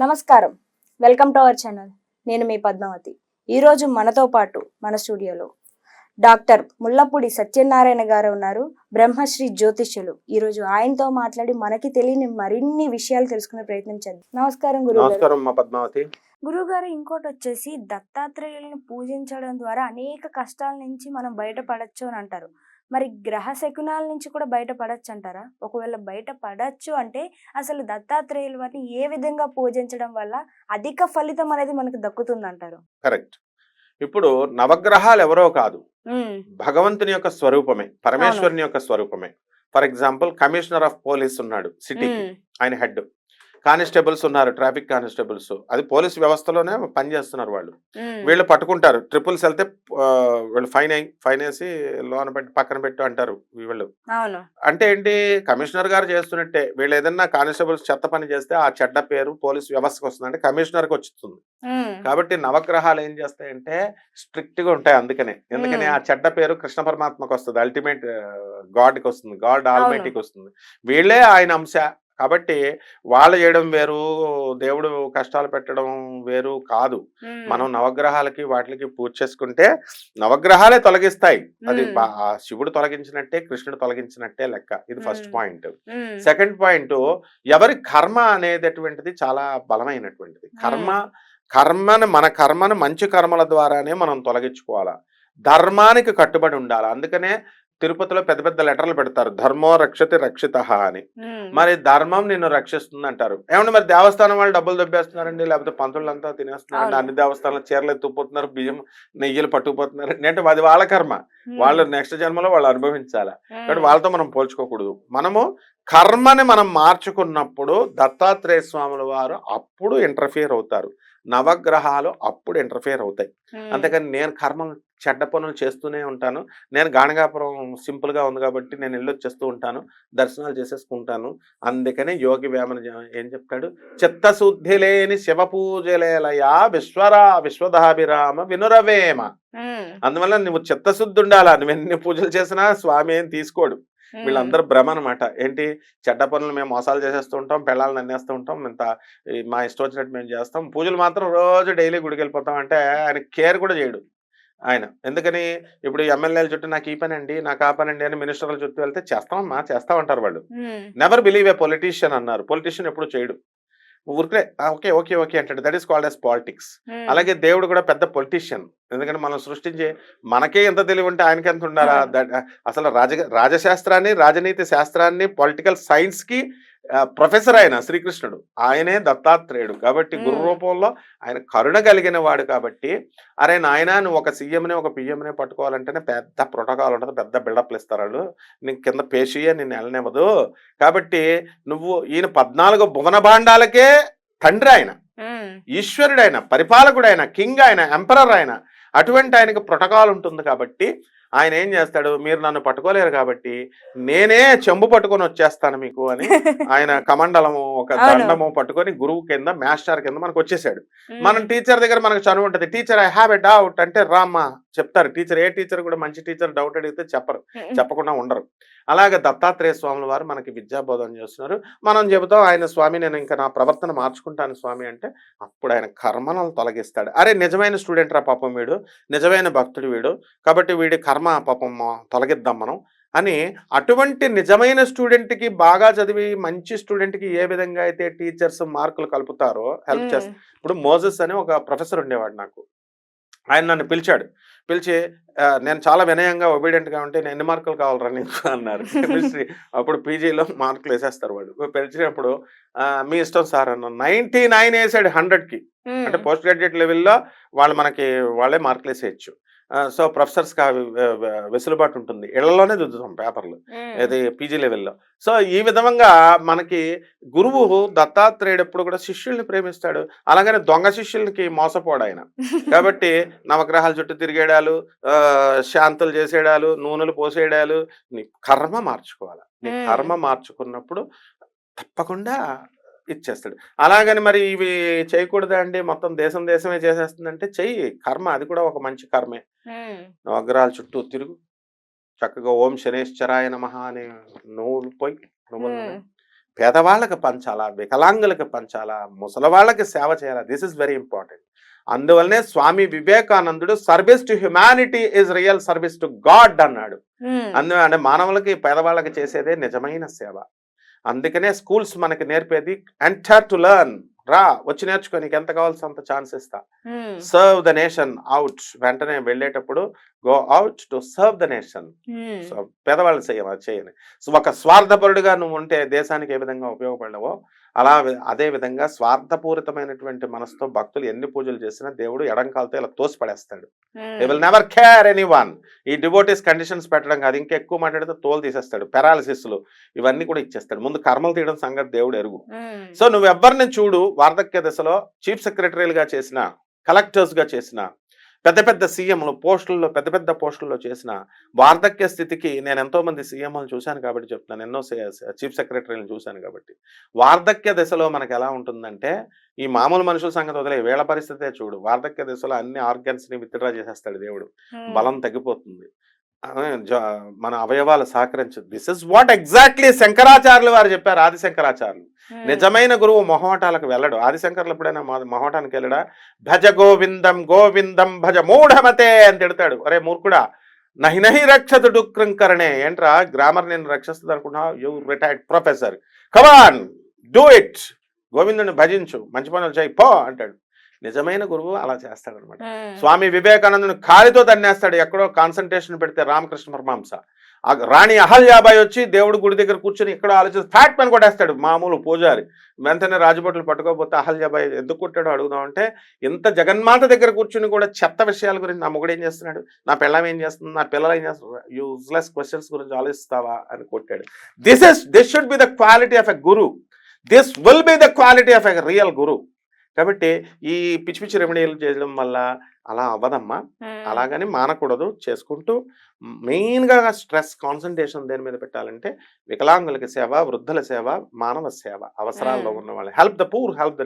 నమస్కారం. Welcome to our channel. నేను మీ పద్మావతి. ఈరోజు మనతో పాటు మన స్టూడియోలో డాక్టర్ ముల్లపూడి సత్యనారాయణ గారు ఉన్నారు. బ్రహ్మశ్రీ జ్యోతిష్యులు. ఈరోజు ఆయనతో మాట్లాడి మనకి తెలియని మరిన్ని విషయాలు తెలుసుకునే ప్రయత్నం చేద్దాం. నమస్కారం గురుగారు. నమస్కారం మా పద్మావతి. గురుగారు, ఇంకోటి వచ్చేసి దత్తాత్రేయులను పూజించడం ద్వారా అనేక కష్టాల నుంచి మనం బయటపడచ్చు అని అంటారు. మరి గ్రహ శకునాల నుంచి కూడా బయటపడచ్చు అంటారా? ఒకవేళ బయటపడచ్చు అంటే అసలు దత్తాత్రేయుల వారిని ఏ విధంగా పూజించడం వల్ల అధిక ఫలితం అనేది మనకు దక్కుతుందంటారు? కరెక్ట్. ఇప్పుడు నవగ్రహాలు ఎవరో కాదు, ఉమ్, భగవంతుని యొక్క స్వరూపమే, అవును. పరమేశ్వరుని యొక్క స్వరూపమే. For example commissioner of police ఉన్నాడు సిటీకి, ఉమ్, ఆయన హెడ్. కానిస్టేబుల్స్ ఉన్నారు, ట్రాఫిక్ కానిస్టేబుల్స్, అది పోలీస్ వ్యవస్థలోనే పనిచేస్తున్నారు వాళ్ళు. ఉమ్, వీళ్ళు పట్టుకుంటారు, ట్రిపుల్స్ వెళ్తే వీళ్ళు ఫైన్ వేసి లోన పెట్టి పక్కన పెట్టు అంటారు వీళ్ళు. అవును. అంటే ఏంటి, కమిషనర్ గారు చేస్తున్నట్టే. వీళ్ళు ఏదన్నా కానిస్టేబుల్స్ చెత్త పని చేస్తే ఆ చెడ్డ పేరు పోలీస్ వ్యవస్థకు వస్తుంది, అంటే కమిషనర్కి వచ్చుతుంది. ఉమ్, కాబట్టి నవగ్రహాలు ఏం చేస్తాయంటే స్ట్రిక్ట్ గా ఉంటాయి. ఎందుకనే ఉమ్, ఆ చెడ్డ పేరు కృష్ణ పరమాత్మకు వస్తుంది, అల్టిమేట్ గాడ్కి వస్తుంది, గాడ్ అవును. ఆల్మైటీకి వస్తుంది. వీళ్ళే ఆయన అంశ. కాబట్టి వాళ్ళు చేయడం వేరు, దేవుడు కష్టాలు పెట్టడం వేరు కాదు. ఉమ్, మనం నవగ్రహాలకి వాటికి పూజ చేసుకుంటే నవగ్రహాలే తొలగిస్తాయి. అది ఉమ్, ఆ శివుడు తొలగించినట్టే, కృష్ణుడు తొలగించినట్టే లెక్క. ఇది ఫస్ట్ ఉమ్, పాయింట్. ఉమ్, సెకండ్ పాయింట్, ఎవరి కర్మ అనేటటువంటిది చాలా బలమైనటువంటిది. ఉమ్, మన కర్మను మంచి కర్మల ద్వారానే మనం తొలగించుకోవాలా. ధర్మానికి కట్టుబడి ఉండాలి. అందుకనే తిరుపతిలో పెద్ద పెద్ద లెటర్లు పెడతారు, ధర్మో రక్షతి రక్షితః అని. ఉమ్, మరి ధర్మం నిన్ను రక్షిస్తుంది అంటారు. ఏమంటే మరి దేవస్థానం వాళ్ళు డబ్బులు దొబ్బేస్తున్నారండి, లేకపోతే పంతులంతా తినేస్తున్నారండి, అవును. అన్ని దేవస్థానాలు చీరలు ఎత్తుకుపోతున్నారు, బియ్యం నెయ్యిలు పట్టుకుపోతున్నారు అంటే అది వాళ్ళ కర్మ. ఉమ్, వాళ్ళు నెక్స్ట్ జన్మలో వాళ్ళు అనుభవించాలి. కాబట్టి ఉమ్, వాళ్ళతో మనం పోల్చుకోకూడదు. మనము కర్మని మనం మార్చుకున్నప్పుడు దత్తాత్రేయ స్వాముల వారు అప్పుడు ఇంటర్ఫియర్ అవుతారు, నవగ్రహాలు అప్పుడు ఇంటర్ఫియర్ అవుతాయి. ఉమ్, అంతేకాని నేను కర్మలు చెడ్డ పనులు చేస్తూనే ఉంటాను, నేను గాణగాపురం సింపుల్గా ఉంది కాబట్టి నేను వెళ్ళొచ్చేస్తూ ఉంటాను, దర్శనాలు చేసేసుకుంటాను. అందుకనే యోగి వేమన ఏం చెప్తాడు, చిత్తశుద్ధి లేని శివ పూజలేలయా విశ్వదాభిరామ వినురవేమ. ఉమ్, అందువల్ల నువ్వు చిత్తశుద్ధి ఉండాలా. నువ్వు ఎన్ని పూజలు చేసినా స్వామి ఏం తీసుకోడు. ఉమ్, వీళ్ళందరూ భ్రమ అనమాట. ఏంటి, చెడ్డ పనులు మేము మోసాలు చేసేస్తూ ఉంటాం, పెళ్ళాలను అన్నేస్తూ ఉంటాం, ఇంత మా ఇష్టం వచ్చినట్టు మేము చేస్తాం, పూజలు మాత్రం రోజు డైలీ గుడికి వెళ్ళిపోతాం అంటే ఆయన కేర్ కూడా చేయడు ఆయన. ఎందుకని, ఇప్పుడు ఎమ్మెల్యేల చుట్టూ నాకు ఈ పని అండి, నాకు ఆ పని అండి అని మినిస్టర్ల చుట్టూ వెళ్తే చేస్తామమ్మా చేస్తామంటారు వాళ్ళు. Um, never believe a politician అన్నారు. పొలిటీషియన్ ఎప్పుడు చేయడు, ఊరికే ఓకే ఓకే ఓకే అంటాడు. That is called as politics. Um, అలాగే దేవుడు కూడా పెద్ద పొలిటీషియన్. ఎందుకంటే మనం సృష్టించే మనకే ఎంత తెలివి ఉంటే ఆయనకి ఎంత ఉండాలా. అవును. అసలు రాజశాస్త్రాన్ని, రాజనీతి శాస్త్రాన్ని, పొలిటికల్ సైన్స్ కి ప్రొఫెసర్ ఆయన శ్రీకృష్ణుడు. ఆయనే దత్తాత్రేయుడు. కాబట్టి గురు ఉమ్, రూపంలో ఆయన కరుణ కలిగిన వాడు. కాబట్టి అరే నాయన, నువ్వు ఒక సీఎంని ఒక పిఎంని పట్టుకోవాలంటేనే పెద్ద ప్రోటోకాల్ ఉంటుంది, పెద్ద బిల్డప్లు ఇస్తారు వాళ్ళు, నీకు కింద పేషియే నిన్ను వెళ్ళనివ్వదు. కాబట్టి నువ్వు ఈయన 14 భువన భాండాలకే తండ్రి ఆయన, ఉమ్, ఈశ్వరుడైన, పరిపాలకుడైన, కింగ్ ఆయన, ఎంపరర్ ఆయన. అటువంటి ఆయనకు ప్రోటోకాల్ ఉంటుంది. కాబట్టి ఆయన ఏం చేస్తాడు, మీరు నన్ను పట్టుకోలేరు కాబట్టి నేనే చెంబు పట్టుకొని వచ్చేస్తాను మీకు అని ఆయన కమండలము ఒక అవును. దండము పట్టుకొని గురువు కింద, మాస్టర్ కింద మనకు వచ్చేసాడు. ఉమ్, మనం టీచర్ దగ్గర మనకు చనువు ఉంటుంది, teacher I have a doubt అంటే రామ్మా చెప్తారు టీచర్. ఏ టీచర్ కూడా మంచి టీచర్ డౌట్ అడిగితే చెప్పరు, ఉమ్, చెప్పకుండా ఉండరు. అలాగే దత్తాత్రేయ స్వాముల వారు మనకి విద్యాబోధన చేస్తున్నారు. మనం చెబుతాం, ఆయన స్వామి నేను ఇంకా నా ప్రవర్తన మార్చుకుంటాను స్వామి అంటే అప్పుడు ఆయన కర్మలను తొలగిస్తాడు. అరే నిజమైన స్టూడెంట్ రా పాపం వీడు, నిజమైన భక్తుడు వీడు, కాబట్టి వీడి కర్మ పాపం తొలగిద్దాం మనం అని. అటువంటి నిజమైన స్టూడెంట్కి, బాగా చదివి మంచి స్టూడెంట్కి ఏ విధంగా అయితే టీచర్స్ మార్కులు కలుపుతారో హెల్ప్ ఉమ్, చేస్తారు. ఇప్పుడు మోజెస్ అని ఒక ప్రొఫెసర్ ఉండేవాడు నాకు. ఆయన నన్ను పిలిచాడు, పిలిచి నేను చాలా వినయంగా ఒబీడియంట్గా ఉంటే, నేను ఎన్ని మార్కులు కావాలరా నీకు అన్నారు. కెమిస్ట్రీ అప్పుడు పీజీలో మార్కులు వేసేస్తారు వాళ్ళు. పిలిచినప్పుడు మీ ఇష్టం సార్ అన్న. 99 వేసాడు 100కి. అంటే ఉమ్, పోస్ట్ గ్రాడ్యుయేట్ లెవెల్లో వాళ్ళు వాళ్ళే మార్కులు వేసేయచ్చు. సో ప్రొఫెసర్స్కి వెసులుబాటు ఉంటుంది, ఇళ్లలోనే దిద్దుతాం పేపర్లు, ఉమ్, ఇది పీజీ లెవెల్లో. సో ఈ విధంగా మనకి గురువు దత్తాత్రేయుడు ఎప్పుడు కూడా శిష్యుల్ని ప్రేమిస్తాడు. అలాగనే దొంగ శిష్యులకి మోసపోడు ఆయన. కాబట్టి నవగ్రహాల చుట్టూ తిరిగేడాలు, శాంతులు చేసేడాలు, నూనెలు పోసేయడాలు, నీ కర్మ మార్చుకోవాలి. నీ ఉమ్, కర్మ మార్చుకున్నప్పుడు తప్పకుండా ఇచ్చేస్తాడు. అలాగని మరి ఇవి చేయకూడదా అండి, మొత్తం దేశం దేశమే చేసేస్తుందంటే చెయ్యి కర్మ, అది కూడా ఒక మంచి కర్మే. ఉమ్, నవగ్రహాల చుట్టూ తిరుగు, చక్కగా ఓం శనేశ్వరాయ నమః అనే నువ్వులు పోయి, నువ్వుల నూనె, ఉమ్, పేదవాళ్ళకి పంచాలా, వికలాంగులకు పంచాలా, ముసలి వాళ్ళకి సేవ చేయాలా. This is very important. అందువల్లనే స్వామి వివేకానందుడు service to humanity is real service to God అన్నాడు. అంటే మానవులకి పేదవాళ్ళకి చేసేదే నిజమైన సేవ. అందుకనే స్కూల్స్ మనకి నేర్పేది ఎంటర్ టు లెర్న్, రా వచ్చి నేర్చుకో, నీకు ఎంత కావాల్సి అంత ఛాన్స్ ఇస్తా. సర్వ్ ద నేషన్ అవుట్, వెంటనే వెళ్ళేటప్పుడు go out to serve the nation. So పేదవాళ్ళు చేయని. సో ఒక స్వార్థపరుడుగా నువ్వు ఉంటే దేశానికి ఏ విధంగా ఉపయోగపడవో అలా అదే విధంగా స్వార్థపూరితమైనటువంటి మనసుతో భక్తులు ఎన్ని పూజలు చేసినా దేవుడు ఎడంకాలతో ఇలా తోసిపడేస్తాడు. They will never care any one. ఈ డివోటీస్ కండిషన్స్ పెట్టడం కాదు, ఇంకా ఎక్కువ మాట్లాడితే తోలు తీసేస్తాడు, పెరాలసిస్లు ఇవన్నీ కూడా ఇచ్చేస్తాడు. ముందు కర్మలు తీయడం సంగతి దేవుడు ఎరుగు. సో నువ్వు ఎవరిని చూడు, వార్ధక్య దశలో చీఫ్ సెక్రటరీలుగా చేసిన, కలెక్టర్స్గా చేసిన, పెద్ద పెద్ద సీఎంలు పోస్టుల్లో, పెద్ద పెద్ద పోస్టుల్లో చేసిన వార్ధక్య స్థితికి, నేను ఎంతో మంది సీఎంలు చూశాను కాబట్టి చెప్తున్నాను, ఎన్నో చీఫ్ సెక్రటరీలను చూశాను కాబట్టి, వార్ధక్య దశలో మనకు ఎలా ఉంటుందంటే, ఈ మామూలు మనుషుల సంగతి వదిలే, వీళ్ళ పరిస్థితే చూడు, వార్ధక్య దశలో అన్ని ఆర్గన్స్ని విత్డ్రా చేసేస్తాడు దేవుడు, బలం తగ్గిపోతుంది, మన అవయవాలు సహకరించదు. దిస్ ఇస్ వాట్ ఎగ్జాక్ట్లీ శంకరాచార్యులు వారు చెప్పారు. ఆదిశంకరాచార్యులు నిజమైన గురువు మొహమాటాలకు వెళ్ళడు. ఆదిశంకర్లు ఎప్పుడైనా మొహమాటానికి వెళ్ళడా? భజ గోవిందం గోవిందం భజ మూఢమతే అని తిడతాడు. అరే మూర్ఖుడా, నహి నహి రక్షతు డుక్రంకరణే, ఏంట్రా గ్రామర్ నేను రక్షిస్తుంది అనుకున్నావు, you retired professor, come on do it, గోవిందుని భజించు, మంచి పనులు చేయి పో అంటాడు. నిజమైన గురువు అలా చేస్తాడు అనమాట. స్వామి వివేకానందుని కాలితో తన్నేస్తాడు. ఎక్కడో కాన్సన్ట్రేషన్ పెడితే రామకృష్ణ పరమహంస, రాణి అహల్యాబాయి వచ్చి దేవుడు గుడి దగ్గర కూర్చొని ఇక్కడ ఆలోచిస్తే ఫ్యాట్ పని కొట్టేస్తాడు మామూలు పూజారి. వెంటనే రాజభటులు పట్టుకోకపోతే అహల్యాబాయి ఎందుకు కొట్టాడో అడుగుదామంటే, ఇంత జగన్మాత దగ్గర కూర్చుని కూడా చెత్త విషయాల గురించి, నా మొగుడు ఏం చేస్తున్నాడు, నా పిల్లం ఏం చేస్తుంది, నా పిల్లలు ఏం చేస్తున్నారు, యూజ్లెస్ క్వశ్చన్స్ గురించి ఆలోచిస్తావా అని కొట్టాడు. This should be the quality of a guru. This will be the quality of a real guru. కాబట్టి ఈ పిచ్చి పిచ్చి రెమెడీలు చేయడం వల్ల అలా అవ్వదమ్మా. అలాగని మానకూడదు, చేసుకుంటూ మెయిన్గా స్ట్రెస్ కాన్సన్ట్రేషన్ దేని మీద పెట్టాలంటే, వికలాంగులకి సేవ, వృద్ధుల సేవ, మానవ సేవ, అవసరాల్లో ఉన్న వాళ్ళు, help the poor, help the